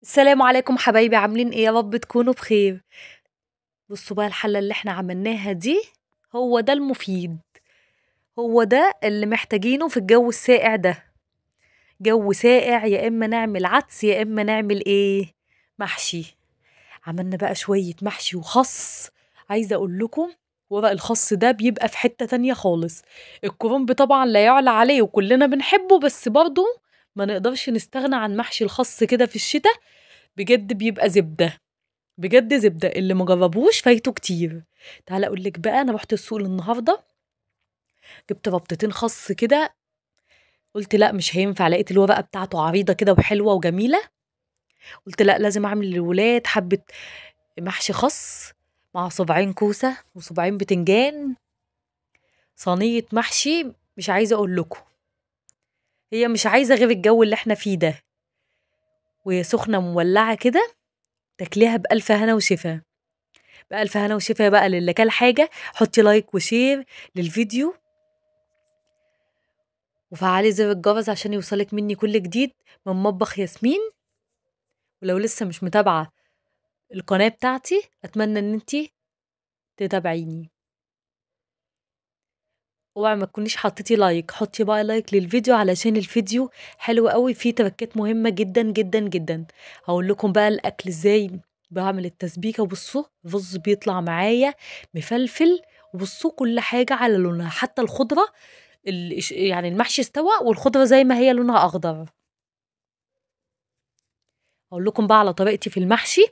السلام عليكم حبايبي، عاملين ايه؟ يا رب تكونوا بخير. بصوا بقى الحلة اللي احنا عملناها دي، هو ده المفيد، هو ده اللي محتاجينه في الجو الساقع ده. جو ساقع، يا اما نعمل عدس يا اما نعمل ايه؟ محشي. عملنا بقى شوية محشي وخس. عايزة اقول لكم، ورق الخس ده بيبقى في حتة تانية خالص. الكرنب طبعا لا يعلى عليه وكلنا بنحبه، بس برضه ما نقدرش نستغنى عن محشي الخس كده في الشتاء. بجد بيبقى زبدة، بجد زبدة. اللي مجربوش فايته كتير. تعالى اقول لك بقى، انا رحت السوق النهارده، جبت ربطتين خس كده. قلت لا مش هينفع، لقيت الورقه بتاعته عريضه كده وحلوه وجميله. قلت لا، لازم اعمل للولاد حبه محشي خس مع صباعين كوسه وصباعين بتنجان. صينيه محشي مش عايزه اقول لكم، هي مش عايزه غير الجو اللي احنا فيه ده، وهي سخنه مولعه كده. تاكليها بألف هنا وشفا، بألف هنا وشفا. بقى للي كل حاجه حطي لايك وشير للفيديو، وفعلي زر الجرس عشان يوصلك مني كل جديد من مطبخ ياسمين. ولو لسه مش متابعة القناة بتاعتي، اتمنى ان انتي تتابعيني. اوعي ما تكونيش حطيتي لايك، حطي بقى لايك للفيديو علشان الفيديو حلو قوي، فيه تركات مهمة جدا جدا جدا. هقول لكم بقى الاكل ازاي بعمل التسبيكة. وبصوا الرز بيطلع معايا مفلفل، وبصوا كل حاجة على لونها، حتى الخضرة. يعني المحشي استوى والخضرة زي ما هي لونها اخضر. اقول لكم بقى على طريقتي في المحشي،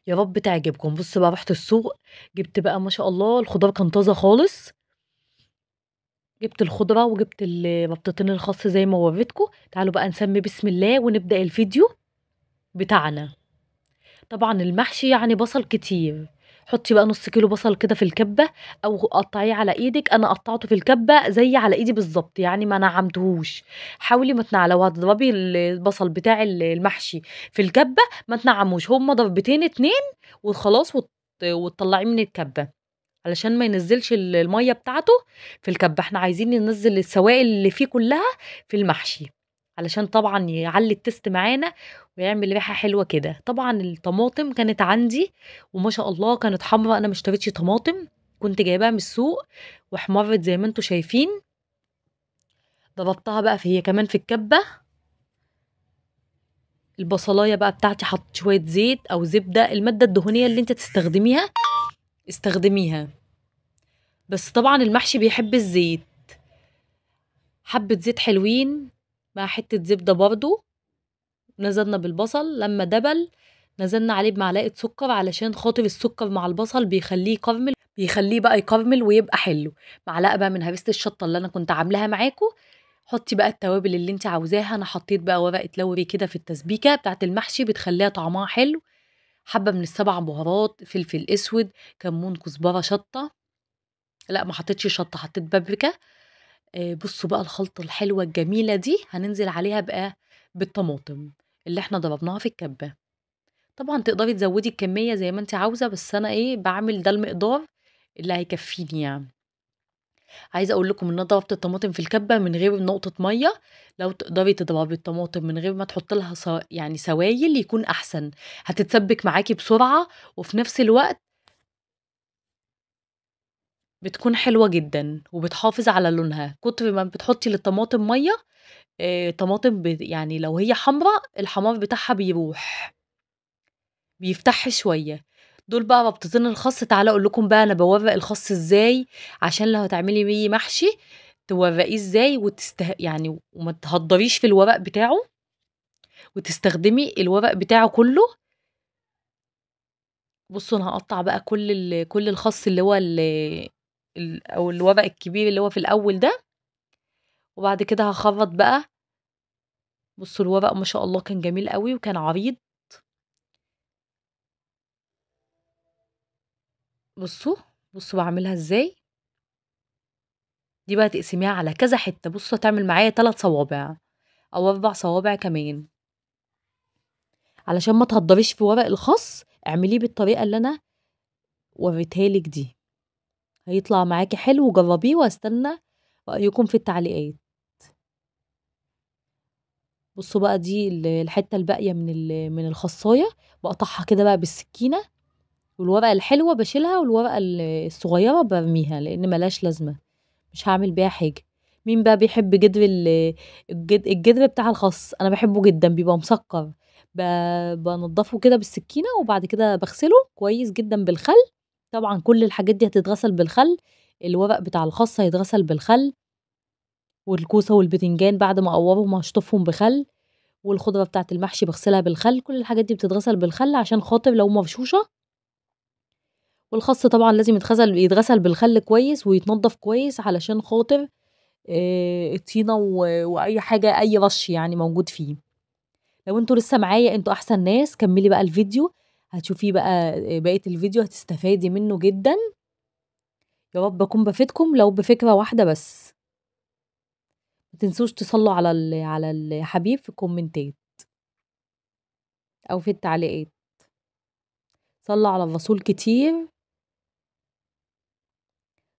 يا رب تعجبكم. بص بقى، رحت السوق، جبت بقى ما شاء الله الخضار كان طازه خالص. جبت الخضره وجبت ربطتين الخس زي ما وريتكم. تعالوا بقى نسمي بسم الله ونبدأ الفيديو بتاعنا. طبعا المحشي يعني بصل كتير. حطي بقى نص كيلو بصل كده في الكبة، او قطعيه على ايدك. انا قطعته في الكبة زي على ايدي بالظبط، يعني ما نعمتهوش. حاولي ما لو هتضربي البصل بتاع المحشي في الكبة، ما تنعموش، هما ضربتين اتنين وخلاص، وتطلعيه من الكبة علشان ما ينزلش المية بتاعته في الكبة. احنا عايزين ننزل السوائل اللي فيه كلها في المحشي، علشان طبعا يعلي التست معانا ويعمل ريحة حلوة كده. طبعا الطماطم كانت عندي وما شاء الله كانت حمرا، انا مشتريتش طماطم، كنت جايباها من السوق واحمرت زي ما انتوا شايفين. ضربتها بقى هي كمان في الكبة. البصلايه بقى بتاعتي حط شوية زيت او زبدة، المادة الدهنية اللي انت تستخدميها استخدميها، بس طبعا المحشي بيحب الزيت. حبة زيت حلوين مع حتة زبدة برضو. نزلنا بالبصل لما دبل، نزلنا عليه بمعلقة سكر علشان خاطر السكر مع البصل بيخليه يكرمل، بيخليه بقى يكرمل ويبقى حلو. معلقة بقى من هريسة الشطة اللي انا كنت عاملاها معاكم. حطي بقى التوابل اللي انت عاوزاها. انا حطيت بقى ورقة لوري كده في التسبيكة بتاعت المحشي بتخليها طعمها حلو. حبة من السبع بهارات، فلفل اسود، كمون، كزبرة، شطة. لا ما حطيتش شطة، حطيت بابريكا. بصوا بقى الخلطة الحلوة الجميلة دي هننزل عليها بقى بالطماطم اللي احنا ضربناها في الكبة. طبعا تقدري تزودي الكمية زي ما انت عاوزة، بس انا ايه بعمل ده المقدار اللي هيكفيني يعني. عايزة اقول لكم ان انا ضربت الطماطم في الكبة من غير نقطة مية. لو تقدري تضربي الطماطم من غير ما تحط لها يعني سوائل يكون احسن، هتتسبك معاكي بسرعة، وفي نفس الوقت بتكون حلوة جدا وبتحافظ على لونها. كتر ما بتحطي للطماطم مية، طماطم يعني لو هي حمرا الحمار بتاعها بيروح، بيفتح شوية. دول بقى ربطتين الخس. تعالى اقول لكم بقى انا بورق الخس ازاي، عشان لو هتعملي بيه محشي تورقيه ازاي يعني وما تهدريش في الورق بتاعه، وتستخدمي الورق بتاعه كله. بصوا انا هقطع بقى كل الخس اللي هو او الورق الكبير اللي هو في الاول ده، وبعد كده هخرط بقى. بصوا الورق ما شاء الله كان جميل قوي وكان عريض. بصوا، بصوا بعملها ازاي. دي بقى تقسميها على كذا حتة. بصوا هتعمل معايا 3 صوابع او 4 صوابع كمان. علشان ما تهدريش في ورق الخس اعمليه بالطريقة اللي انا وريتها لك دي، هيطلع معاكي حلو. وجربيه واستنى رأيكم في التعليقات. بصوا بقى دي الحته الباقيه من الخصايه، بقطعها كده بقى بالسكينه، والورقه الحلوه بشيلها، والورقه الصغيره برميها لان ملهاش لازمه، مش هعمل بيها حاجه. مين بقى بيحب جدر الجدر بتاع الخس؟ انا بحبه جدا، بيبقى مسكر. بنضفه كده بالسكينه، وبعد كده بغسله كويس جدا بالخل. طبعا كل الحاجات دي هتتغسل بالخل، الورق بتاع الخس هيتغسل بالخل، والكوسه والبتنجان بعد ما اقورهم هشطفهم بخل، والخضره بتاعه المحشي بغسلها بالخل. كل الحاجات دي بتتغسل بالخل عشان خاطر لو مفشوشه. والخس طبعا لازم يتغسل بالخل كويس ويتنضف كويس علشان خاطر الطينه واي حاجه، اي رش يعني موجود فيه. لو انتوا لسه معايا انتوا احسن ناس، كملي بقى الفيديو، هتشوفي بقى بقيه الفيديو هتستفادي منه جدا. يا رب اكون بفيدكم لو بفكره واحده بس. ما تنسوش تصلوا على الحبيب في الكومنتات او في التعليقات. صلوا على الرسول كتير.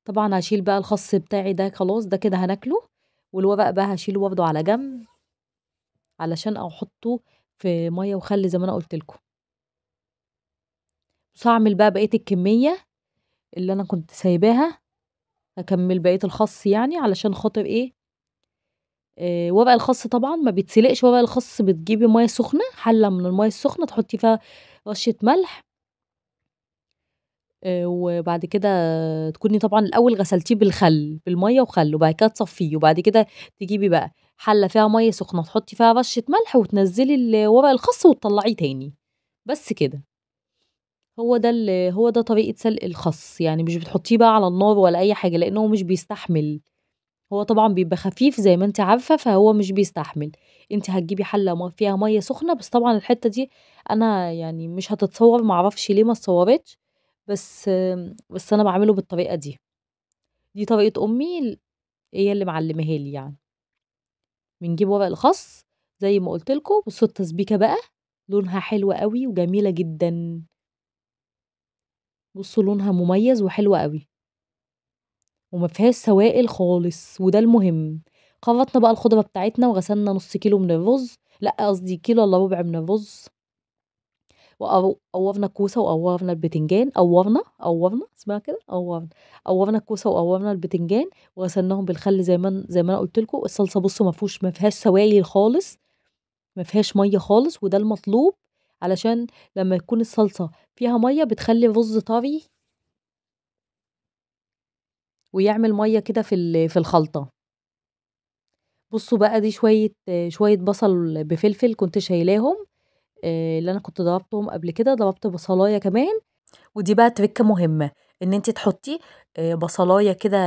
طبعا هشيل بقى الخس بتاعي ده، خلاص ده كده هناكله. والورق بقى هشيله برضه على جنب علشان احطه في ميه وخل زي ما انا قلت لكم. بس هعمل بقى بقيه الكميه اللي انا كنت سايباها، هكمل بقيه الخس يعني علشان خاطر ايه. ورق الخس طبعا ما بيتسلقش، ورق الخس بتجيبي ميه سخنه، حله من الميه السخنه تحطي فيها رشه ملح، وبعد كده تكوني طبعا الاول غسلتيه بالميه وخل، وبعد كده تصفيه، وبعد كده تجيبي بقى حله فيها ميه سخنه تحطي فيها رشه ملح، وتنزلي ورق الخس وتطلعيه تاني. بس كده. هو ده طريقه سلق الخس، يعني مش بتحطيه بقى على النار ولا اي حاجه لانه مش بيستحمل. هو طبعا بيبقى خفيف زي ما انت عارفه، فهو مش بيستحمل. انت هتجيبي حله فيها ميه سخنه، بس طبعا الحته دي انا يعني مش هتتصور، معرفش ليه ما اتصورتش، بس انا بعمله بالطريقه دي طريقه امي، هي اللي معلماها لي يعني. بنجيب ورق الخس زي ما قلت لكم، بصوا التسبيكه بقى لونها حلو قوي وجميله جدا. بصوا لونها مميز وحلو قوي، وما فيهاش سوائل خالص، وده المهم. خلطنا بقى الخضره بتاعتنا، وغسلنا نص كيلو من الرز، لا قصدي كيلو الا ربع من الرز، وقورنا الكوسه وقورنا البتنجان، قورنا اسمها كده، قورنا الكوسه وقورنا البتنجان، وغسلناهم بالخل زي ما انا قلت لكم. الصلصه بصوا ما فيهاش سوائل خالص، ما فيهاش ميه خالص، وده المطلوب علشان لما يكون الصلصه فيها ميه بتخلي الرز طري، ويعمل ميه كده في الخلطه. بصوا بقى دي شويه بصل بفلفل كنت شايلاهم، اللي انا كنت ضربتهم قبل كده، ضربت بصلايه كمان. ودي بقى تركه مهمه، ان انت تحطي بصلايه كده،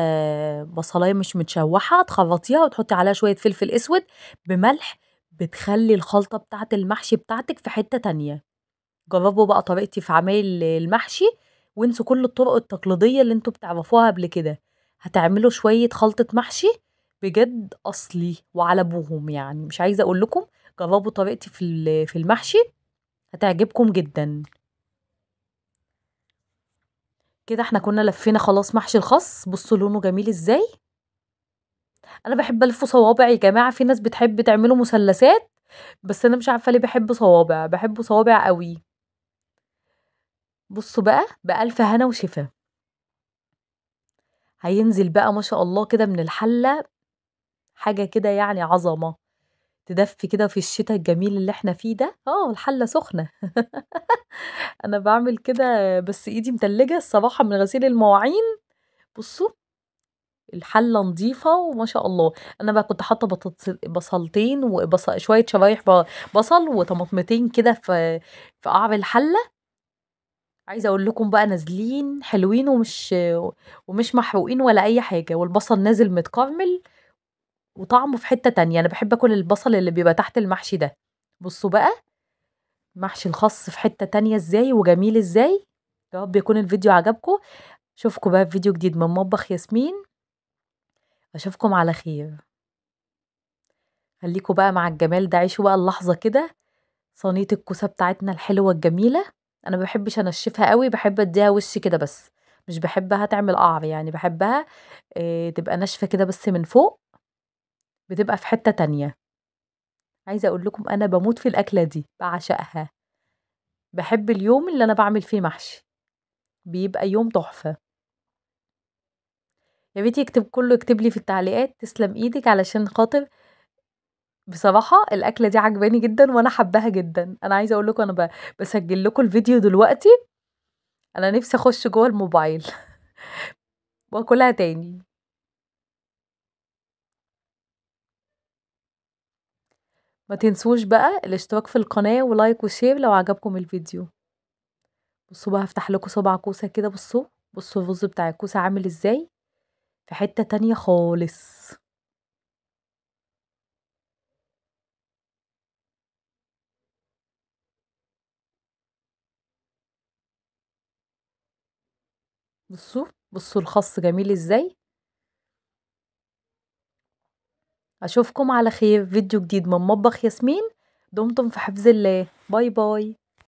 بصلايه مش متشوحه، تخرطيها وتحطي عليها شويه فلفل اسود بملح، بتخلي الخلطه بتاعه المحشي بتاعتك في حته تانية. جربوا بقى طريقتي في عمايل المحشي، وانسوا كل الطرق التقليديه اللي انتوا بتعرفوها قبل كده. هتعملوا شويه خلطه محشي بجد اصلي وعلى ابوهم، يعني مش عايزه اقول لكم. جربوا طريقتي في المحشي، هتعجبكم جدا. كده احنا كنا لفينا خلاص محشي الخس، بصوا لونه جميل ازاي. انا بحب الف صوابع يا جماعه، في ناس بتحب تعمله مثلثات، بس انا مش عارفه ليه بحب صوابع، بحب صوابع قوي. بصوا بقى بألف هنا وشفا. هينزل بقى ما شاء الله كده من الحله، حاجه كده يعني عظمه، تدفي كده في الشتاء الجميل اللي احنا فيه ده. الحله سخنه. انا بعمل كده بس ايدي متلجه الصراحه من غسيل المواعين. بصوا الحله نظيفه وما شاء الله. انا بقى كنت حاطه بصلتين وشويه شرايح بصل وطماطمتين كده في قعر الحله. عايزه اقول لكم بقى نازلين حلوين، ومش محروقين ولا اي حاجه، والبصل نازل متكرمل وطعمه في حته تانية. انا بحب اكل البصل اللي بيبقى تحت المحشي ده. بصوا بقى محشي الخاص في حته تانية ازاي وجميل ازاي. يا رب يكون الفيديو عجبكم. اشوفكم بقى في فيديو جديد من مطبخ ياسمين. اشوفكم على خير. خليكوا بقى مع الجمال ده، عيشوا بقى اللحظة كده. صينية الكوسة بتاعتنا الحلوة الجميلة، انا ما بحبش انشفها قوي، بحب اديها وش كده بس، مش بحبها تعمل قعر، يعني بحبها تبقى ناشفة كده بس من فوق، بتبقى في حتة تانية. عايزة اقول لكم انا بموت في الاكلة دي، بعشقها. بحب اليوم اللي انا بعمل فيه محشي، بيبقى يوم تحفة. يا بيتي كله يكتب لي في التعليقات تسلم ايدك، علشان خاطر بصراحة الأكلة دي عجباني جدا وأنا حباها جدا. أنا عايزة أقول لكم أنا بسجل لكم الفيديو دلوقتي، أنا نفسي أخش جوه الموبايل وأكلها تاني. ما تنسوش بقى الاشتراك في القناة ولايك وشير لو عجبكم الفيديو. بصوا بقى هفتح لكم صباع كوسة كده، بصوا الرز بتاع الكوسة عامل ازاي، في حتة تانية خالص. بصوا الخس جميل ازاي. اشوفكم على خير فيديو جديد من مطبخ ياسمين. دمتم في حفظ الله. باي باي.